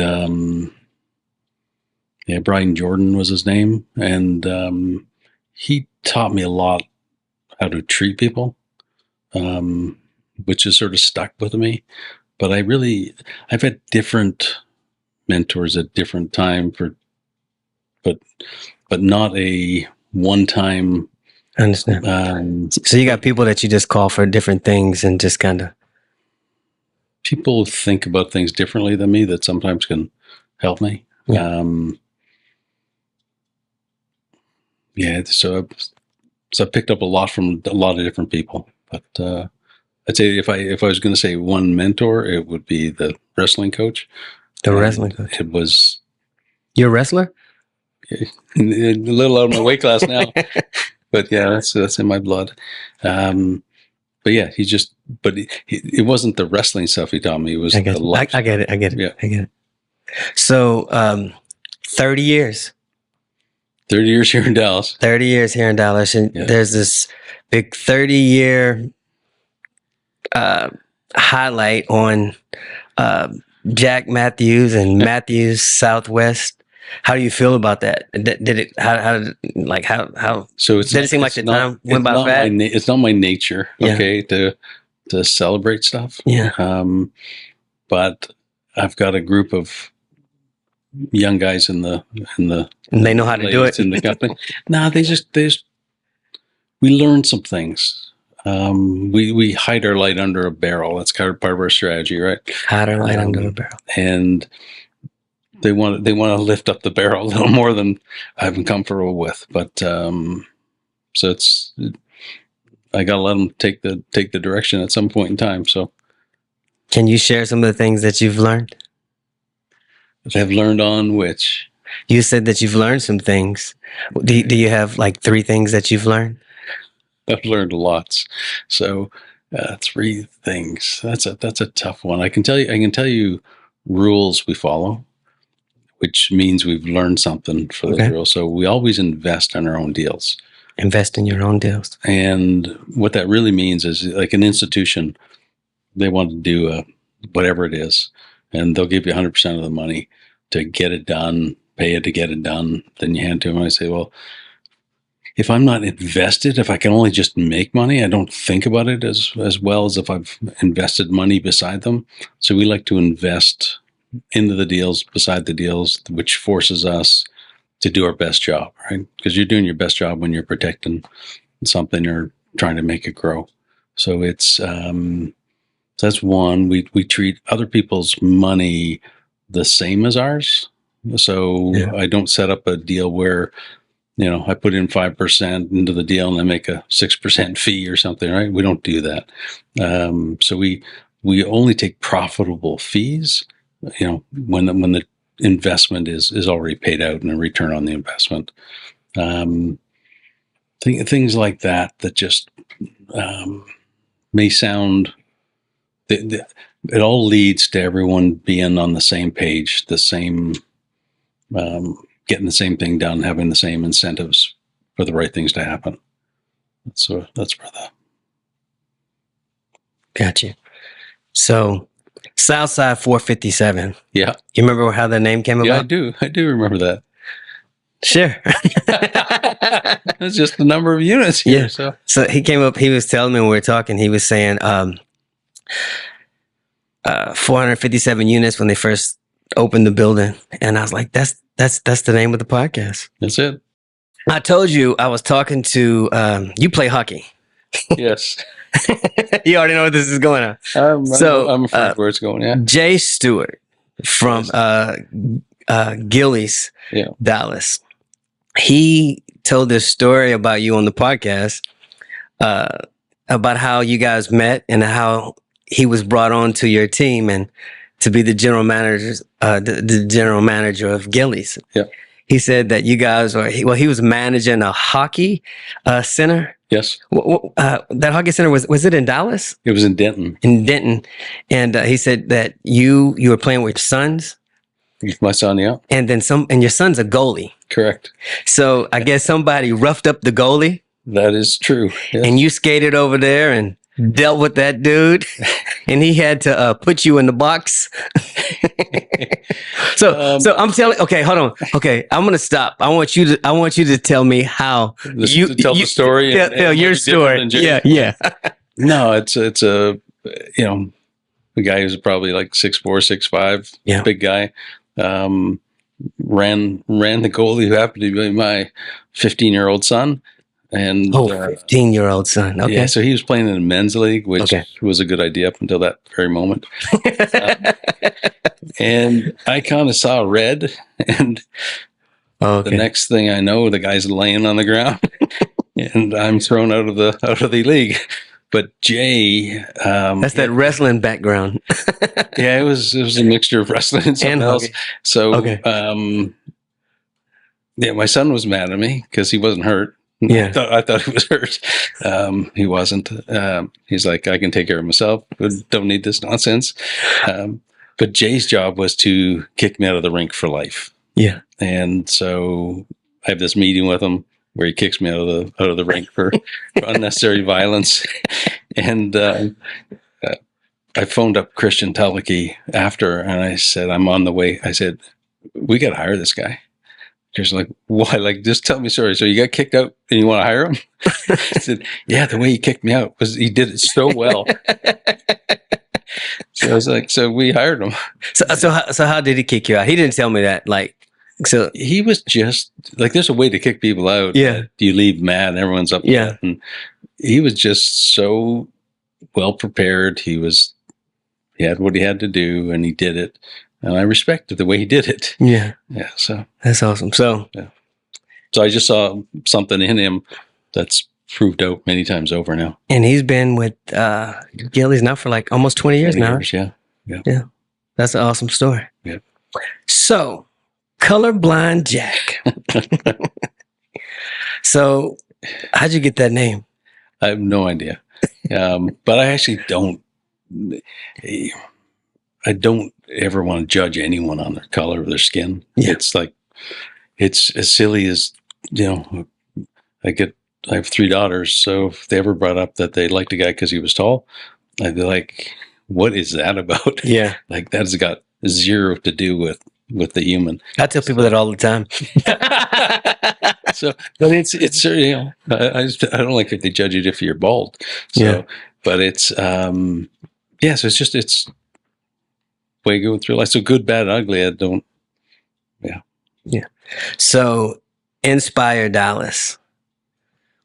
Brian Jordan was his name, and he taught me a lot how to treat people, which has sort of stuck with me. But I've had different mentors at different time but not a one-time. I understand. So you got people that you just call for different things and just kind of. People think about things differently than me that sometimes can help me. Yeah. So I picked up a lot from a lot of different people. But I'd say if I was going to say one mentor, it would be the wrestling coach. The wrestling coach. It was. You're a wrestler? A little out of my weight class now, but yeah, that's in my blood. But yeah, it wasn't the wrestling stuff he taught me. It was I get it. I get it. So, 30 years. 30 years here in Dallas. 30 years here in Dallas. And there's this big 30-year highlight on Jack Matthews and Matthews Southwest. How do you feel about that? Did it? How? So did it seem like the time went by fast? It's not my nature, okay, to celebrate stuff. Yeah. But I've got a group of young guys in the and they know how to do it in the company. No, they just we learned some things. We hide our light under a barrel. That's kind of part of our strategy, right? Hide our light under a barrel. And they want to lift up the barrel a little more than I'm comfortable with. But so I got to let them take the direction at some point in time. So, can you share some of the things that you've learned? I've learned on which? You said that you've learned some things. Do you have like 3 things that you've learned? I've learned lots. So 3 things. That's a tough one. I can tell you rules we follow, which means we've learned something for those rules. So we always invest in our own deals. Invest in your own deals. And what that really means is, like an institution, they want to do whatever it is, and they'll give you 100% of the money to get it done, pay it to get it done. Then you hand to them, and I say, well, if I'm not invested, if I can only just make money, I don't think about it as well as if I've invested money beside them. So we like to invest into the deals, beside the deals, which forces us to do our best job, right? Because you're doing your best job when you're protecting something or trying to make it grow. So it's that's one. We treat other people's money the same as ours. So I don't set up a deal where, I put in 5% into the deal and I make a 6% fee or something, right? We don't do that. So we only take profitable fees, when the investment is already paid out and a return on the investment. Things like that just may sound. It all leads to everyone being on the same page, the same getting the same thing done, having the same incentives for the right things to happen. So that's where the Gotcha. So, Southside 457. yeah. You remember how the name came Yeah, about? I do remember that. Sure. It's just the number of units here. Yeah. So So he came up. He was telling me when we were talking. He was saying 457 units when they first opened the building, and I was like, "That's the name of the podcast." that's it. I told you I was talking to you. Play hockey. Yes. You already know where this is going on. So, I'm afraid where it's going. Yeah. Jay Stewart from Gillies, Yeah. Dallas. He told this story about you on the podcast, about how you guys met and how he was brought on to your team and to be the general manager, the general manager of Gillies. Yeah. He said that you guys he was managing a hockey center. Yes. That hockey center was it in Dallas? It was in Denton. In Denton, and he said that you were playing with sons. With my son, yeah. And then and your son's a goalie. Correct. So I guess somebody roughed up the goalie That is true. Yes. and you skated over there and dealt with that dude and he had to put you in the box. So I'm telling, okay, hold on. Okay. I'm going to stop. I want you to tell me how to tell the story. Tell your story. Yeah. Yeah. No, it's a, the guy who's probably like 6'4", 6'5", Yeah. big guy. Ran the goalie who happened to be my 15-year-old son. And 15-year-old son. Okay. yeah, so he was playing in the men's league, which Okay. was a good idea up until that very moment. And I kind of saw red, and the next thing I know, the guy's laying on the ground, and I'm thrown out of the league. But Jay, that's that wrestling background. yeah, it was a mixture of wrestling and something else. hockey. So, Okay. yeah, my son was mad at me because he wasn't hurt. Yeah. I thought he was hurt. He wasn't. He's like, I can take care of myself. Don't need this nonsense. But Jay's job was to kick me out of the rink for life. Yeah. And so I have this meeting with him where he kicks me out of the rink for unnecessary violence. And I phoned up Christian Teleke after, and I said, I'm on the way. I said, we got to hire this guy. Just like, why? Like, just tell me, sorry. So you got kicked out and you want to hire him? I said, yeah, the way he kicked me out was he did it so well. So I was like, so we hired him. So how did he kick you out? He didn't tell me that. Like, so He was just like, there's a way to kick people out. Yeah. You leave mad and everyone's upset. Yeah. And he was just so well prepared. He had what he had to do and he did it. And I respected the way he did it. yeah, Yeah. So that's awesome. So I just saw something in him that's proved out many times over now. and he's been with Gillies now for like almost 20 years now. Yeah. That's an awesome story. Yeah. So, Colorblind Jack. So, how'd you get that name? I have no idea. But I actually don't ever want to judge anyone on their color of their skin. Yeah. It's like, it's as silly as, I have 3 daughters. So if they ever brought up that they liked a guy because he was tall, I'd be like, what is that about? Yeah. Like that's got zero to do with the human. I tell people that all the time. So, but it's I don't like if they judge it if you're bald. So, Yeah. but it's, so it's way going through life. So good, bad, ugly. I don't, So, Inspire Dallas.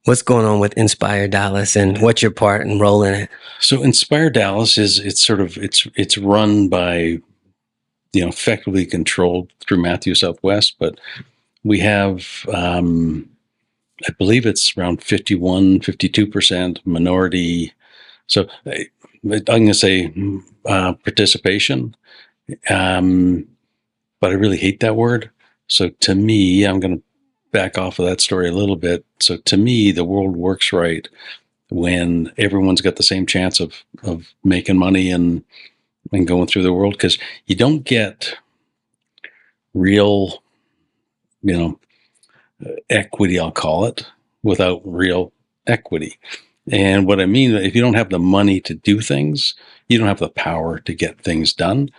What's going on with Inspire Dallas and what's your part and role in it? So Inspire Dallas it's run by, effectively controlled through Matthew Southwest, but we have, I believe it's around 52% minority. So I'm going to say participation, but I really hate that word. So to me, I'm going to back off of that story a little bit. So to me, the world works right when everyone's got the same chance of making money and going through the world, because you don't get real equity, I'll call it, without real equity. And what I mean, if you don't have the money to do things, you don't have the power to get things done.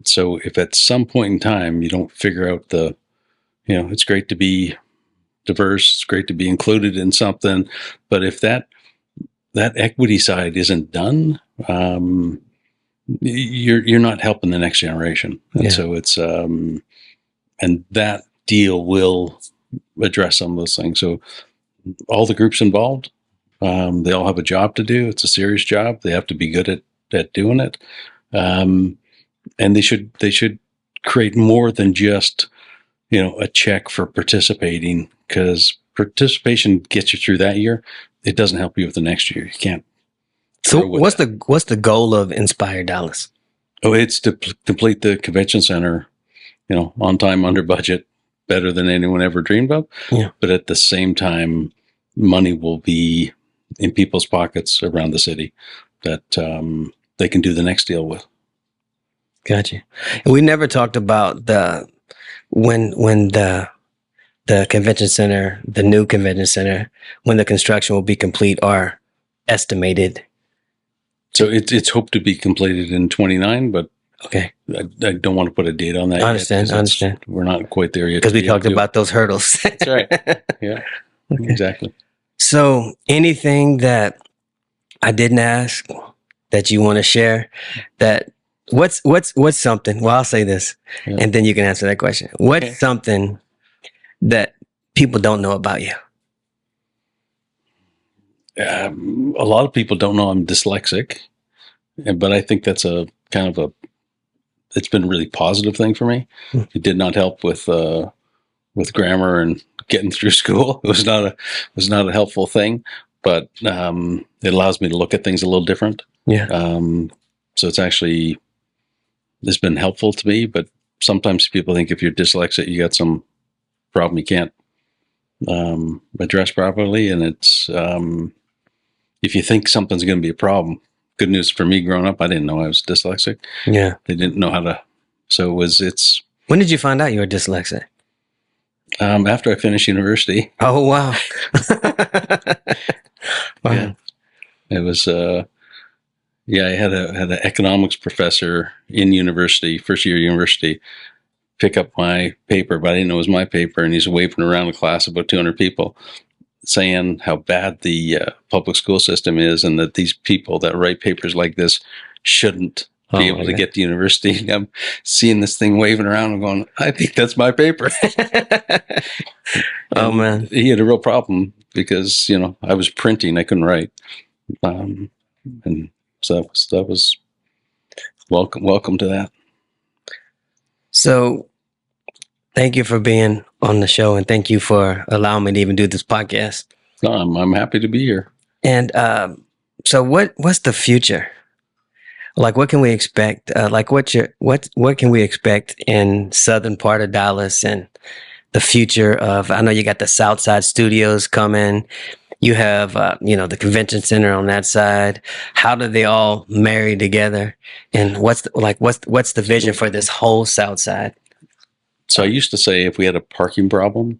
So if at some point in time you don't figure out it's great to be diverse, it's great to be included in something, but if that equity side isn't done, you're not helping the next generation. And so it's and that deal will address some of those things. So all the groups involved, they all have a job to do. It's a serious job. They have to be good at doing it. And they should create more than just, a check for participating, because participation gets you through that year. It doesn't help you with the next year. You can't. So what's the goal of Inspire Dallas? Oh, it's to complete the convention center, on time, under budget, better than anyone ever dreamed of. Yeah. But at the same time, money will be in people's pockets around the city that they can do the next deal with. Gotcha. And we never talked about when the convention center, the new convention center, when the construction will be complete or estimated. So it's hoped to be completed in 29, but okay, I don't want to put a date on that. I understand. We're not quite there yet. Because we talked about those hurdles. That's right. Yeah, okay. Exactly. So anything that I didn't ask that you want to share, that what's something, well, I'll say this, and then you can answer that question. What's something that people don't know about you? A lot of people don't know I'm dyslexic, but I think that's a kind of it's been a really positive thing for me. It did not help with grammar and getting through school. It was not a helpful thing, but it allows me to look at things a little different. Yeah. So it's been helpful to me, but sometimes people think if you're dyslexic, you got some problem you can't address properly. And it's, if you think something's going to be a problem, good news for me growing up, I didn't know I was dyslexic. Yeah. They didn't know how to, so when did you find out you were dyslexic? After I finished university. Oh, wow. Wow. Yeah. It was, I had an economics professor in university, first year university, pick up my paper, but I didn't know it was my paper. And he's waving around the class, about 200 people, saying how bad the public school system is, and that these people that write papers like this shouldn't be able to get to university. And I'm seeing this thing waving around and going, I think that's my paper. Oh, man. He had a real problem because, I was printing, I couldn't write. And so that was welcome to that. So thank you for being on the show, and thank you for allowing me to even do this podcast. No, I'm happy to be here. And so what's the future? Like, what can we expect? What can we expect in southern part of Dallas and the future of? I know you got the Southside studios coming. You have the convention center on that side. How do they all marry together? And what's the vision for this whole Southside? So I used to say if we had a parking problem,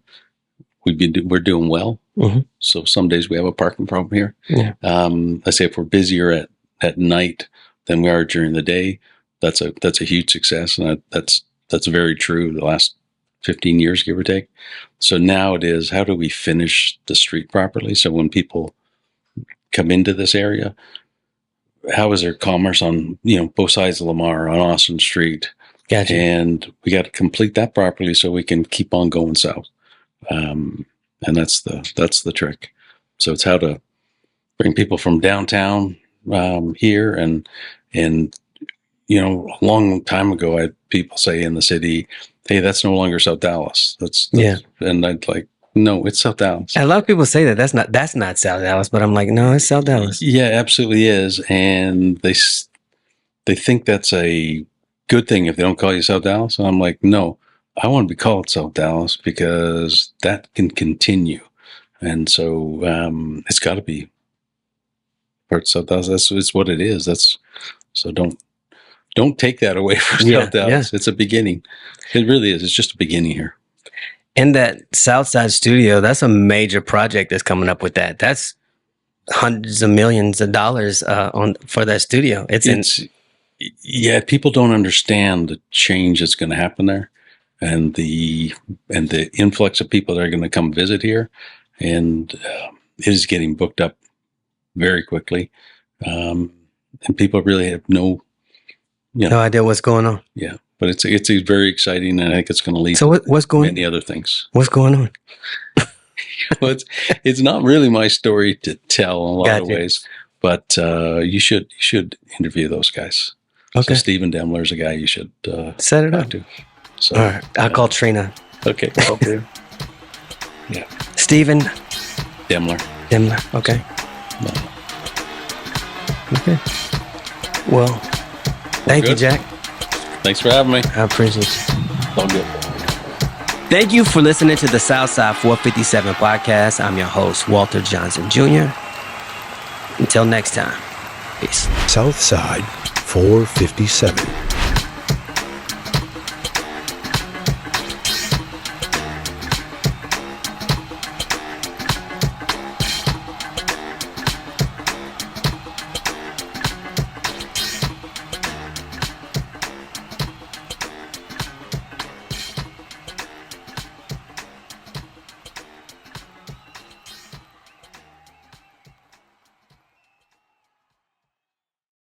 we're doing well. Mm-hmm. So some days we have a parking problem here. Yeah. I say if we're busier at night than we are during the day, that's a huge success, and that's very true. The last 15 years, give or take. So now it is, how do we finish the street properly? So when people come into this area, how is there commerce on both sides of Lamar, on Austin Street? Gotcha. And we got to complete that properly so we can keep on going south. And that's the trick. So it's how to bring people from downtown here, and a long time ago, I had people say in the city, "Hey, that's no longer South Dallas." That's and I'd like, no, it's South Dallas. And a lot of people say that's not South Dallas, but I'm like, no, it's South Dallas. Yeah, absolutely is, and they think that's a good thing if they don't call you South Dallas. And I'm like, no, I want to be called South Dallas because that can continue, and so it's got to be part of South Dallas. It's what it is. So don't take that away from South Dallas. Yeah. It's a beginning. It really is. It's just a beginning here. And that Southside studio, that's a major project that's coming up with that. That's hundreds of millions of dollars for that studio. Yeah, people don't understand the change that's going to happen there, and the influx of people that are going to come visit here, and it is getting booked up very quickly, and people really have no idea what's going on. Yeah, but it's very exciting, and I think it's going to lead to many other things. What's going on? Well, it's not really my story to tell in a lot of ways, but you should interview those guys. Okay. So Stephen Demler's a guy you should set it up to. So, all right, I'll call Trina. Okay. Okay. Yeah. Stephen Demler. Okay. No. Okay. Well, thank you, Jack. Thanks for having me. I appreciate you. All good. Thank you for listening to the Southside 457 podcast. I'm your host, Walter Johnson Jr. Until next time, peace. Southside 457.